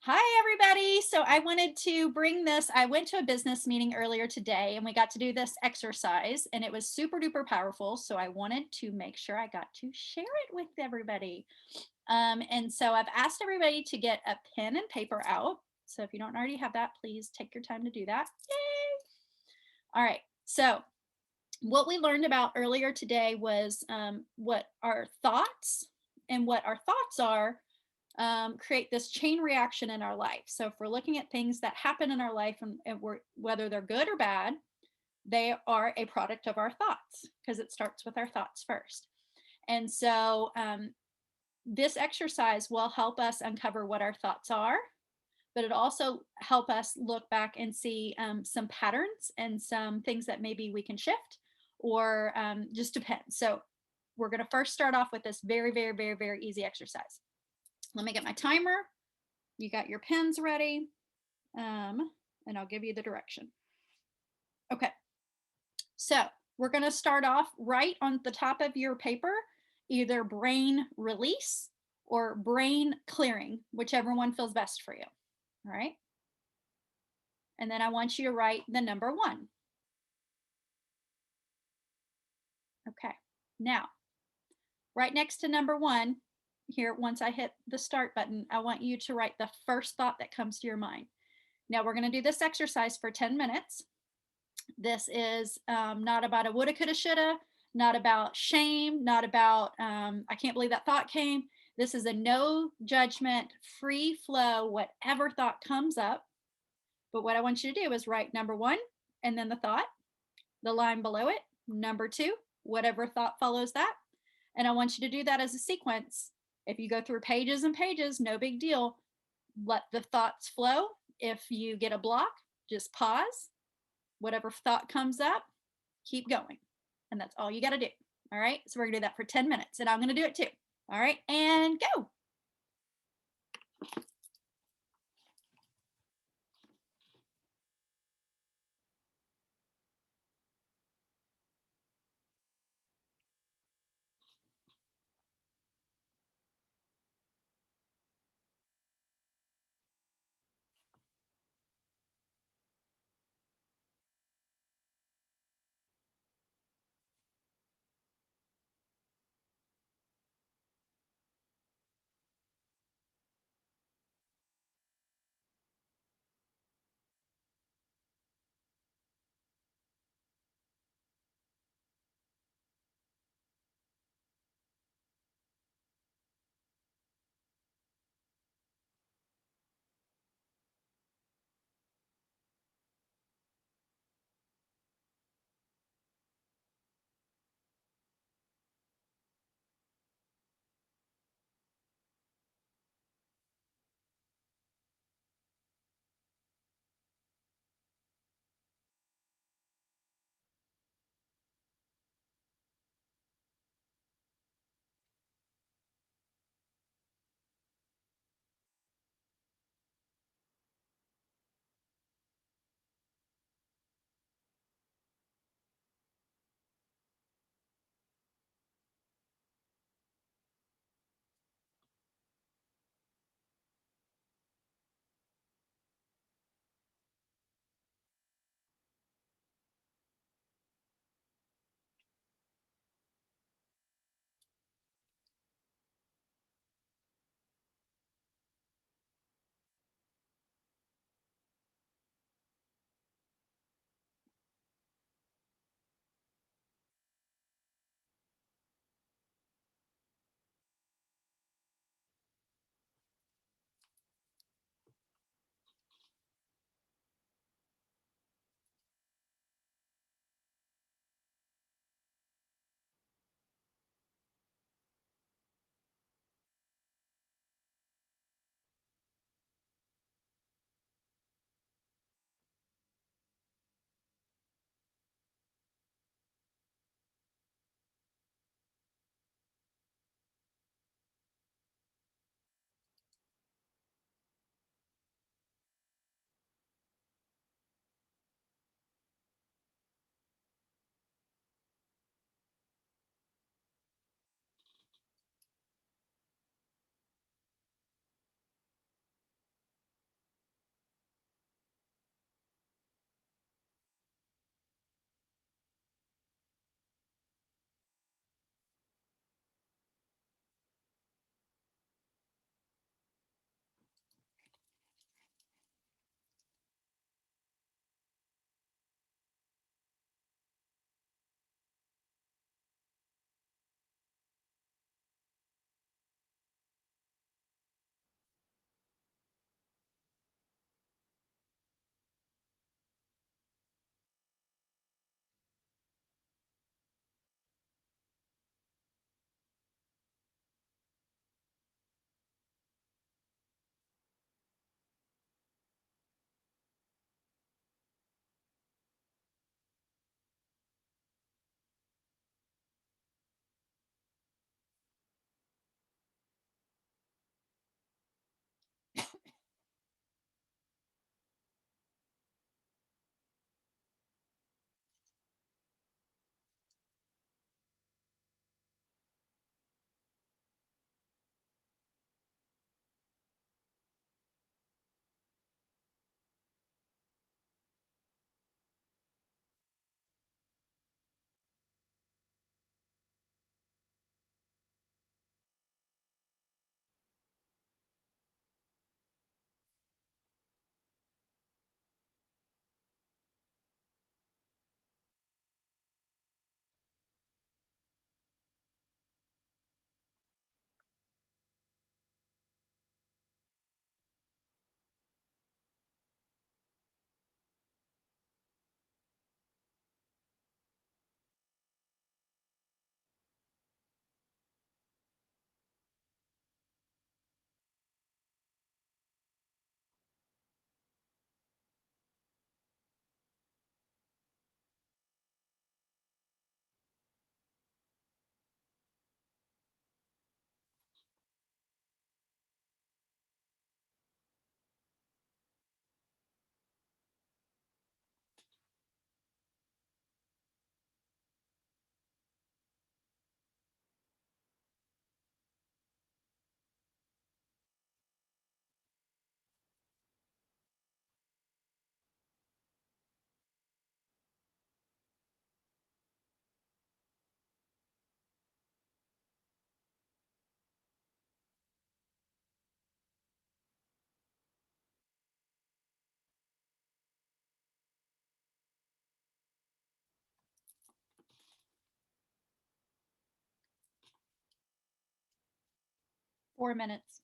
Hi, everybody. So I wanted to bring this. I went to a business meeting earlier today and we got to do this exercise, and it was super duper powerful. So I wanted to make sure I got to share it with everybody. And so I've asked everybody to get a pen and paper out. So if you don't already have that, please take your time to do that. Yay! All right. So what we learned about earlier today was what our thoughts and what our thoughts are create this chain reaction in our life. So if we're looking at things that happen in our life and whether they're good or bad, they are a product of our thoughts because it starts with our thoughts first. And so this exercise will help us uncover what our thoughts are, but it also help us look back and see some patterns and some things that maybe we can shift or just depends. So we're going to first start off with this very, very, very, very easy exercise. Let me get my timer. You got your pens ready, and I'll give you the direction. Okay, so we're going to start off right on the top of your paper, either brain release or brain clearing, whichever one feels best for you. All right. And then I want you to write the number one. Okay. Now, right next to number one, here, once I hit the start button, I want you to write the first thought that comes to your mind. Now, we're going to do this exercise for 10 minutes. This is not about a woulda, coulda, shoulda, not about shame, not about I can't believe that thought came. This is a no judgment, free flow, whatever thought comes up. But what I want you to do is write number one and then the thought, the line below it, number two, whatever thought follows that. And I want you to do that as a sequence. If you go through pages and pages, no big deal. Let the thoughts flow. If you get a block, just pause. Whatever thought comes up, keep going. And that's all you got to do. All right. So we're going to do that for 10 minutes and I'm going to do it too. All right. And go. 4 minutes.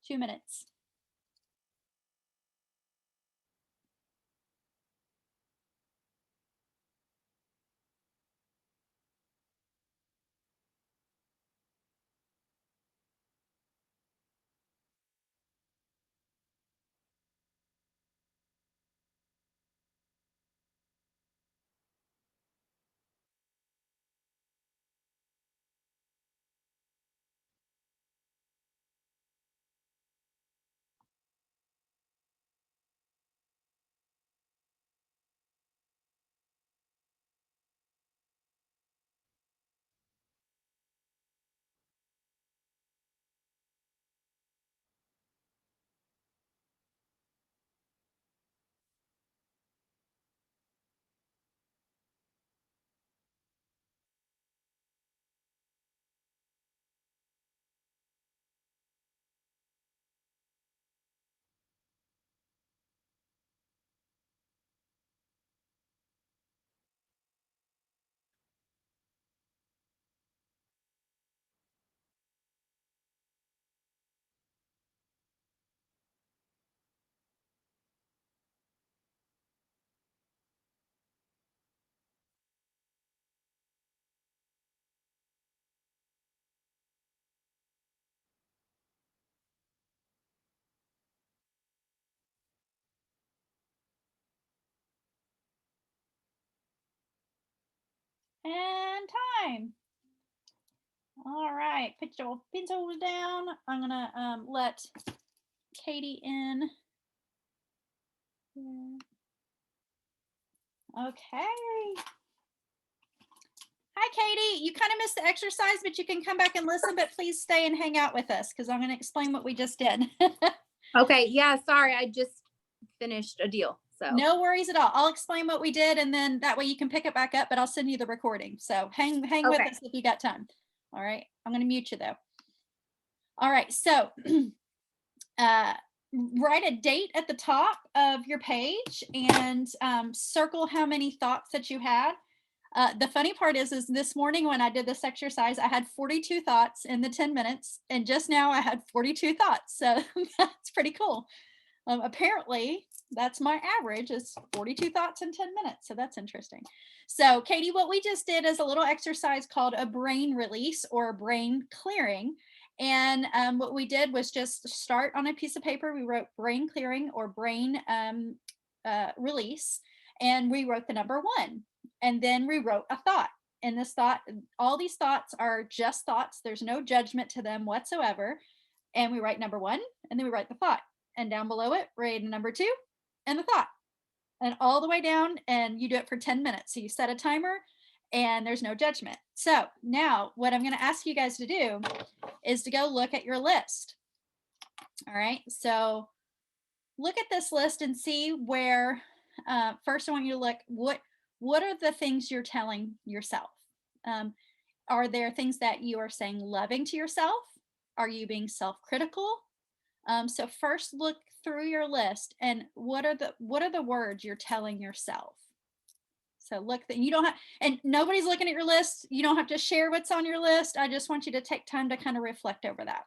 Two minutes. And time. All right, put your pencils down. I'm gonna let Katie in. Okay. Hi, Katie. You kind of missed the exercise, but you can come back and listen, but please stay and hang out with us because I'm going to explain what we just did. Okay. Yeah. Sorry. I just finished a deal. So no worries at all. I'll explain what we did and then that way you can pick it back up, but I'll send you the recording. So hang with us if you got time. All right. I'm going to mute you though. All right. So write a date at the top of your page and circle how many thoughts that you had. The funny part is this morning when I did this exercise, I had 42 thoughts in the 10 minutes, and just now I had 42 thoughts. So that's pretty cool. Apparently, that's my average is 42 thoughts in 10 minutes. So that's interesting. So, Katie, what we just did is a little exercise called a brain release or brain clearing. And what we did was just start on a piece of paper. We wrote brain clearing or brain release, and we wrote the number one. And then we wrote a thought. And this thought, all these thoughts are just thoughts. There's no judgment to them whatsoever. And we write number one, and then we write the thought. And down below it, write number two and the thought. And all the way down, and you do it for 10 minutes. So you set a timer and there's no judgment. So now what I'm going to ask you guys to do is to go look at your list. All right. So look at this list and see where, first I want you to look, what are the things you're telling yourself? Are there things that you are saying loving to yourself? Are you being self-critical? So first look through your list and what are the words you're telling yourself? So look that you don't have, and nobody's looking at your list. You don't have to share what's on your list. I just want you to take time to kind of reflect over that.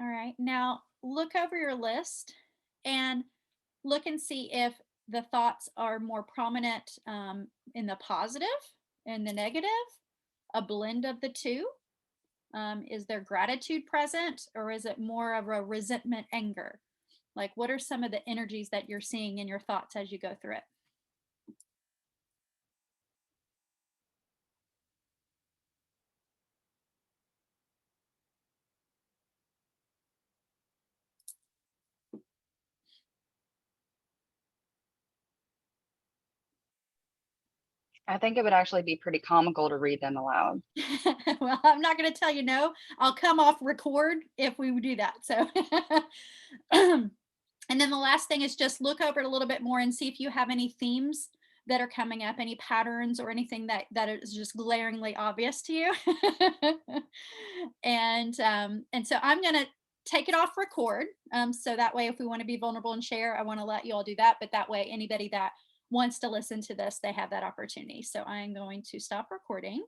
All right. Now look over your list and look and see if the thoughts are more prominent in the positive and the negative, a blend of the two. Is there gratitude present, or is it more of a resentment, anger? Like, what are some of the energies that you're seeing in your thoughts as you go through it? I think it would actually be pretty comical to read them aloud. Well, I'm not going to tell you no. I'll come off record if we do that. So, and then the last thing is just look over it a little bit more and see if you have any themes that are coming up, any patterns or anything that is just glaringly obvious to you. And so I'm going to take it off record. So that way, if we want to be vulnerable and share, I want to let you all do that. But that way, anybody that wants to listen to this, they have that opportunity. So I'm going to stop recording.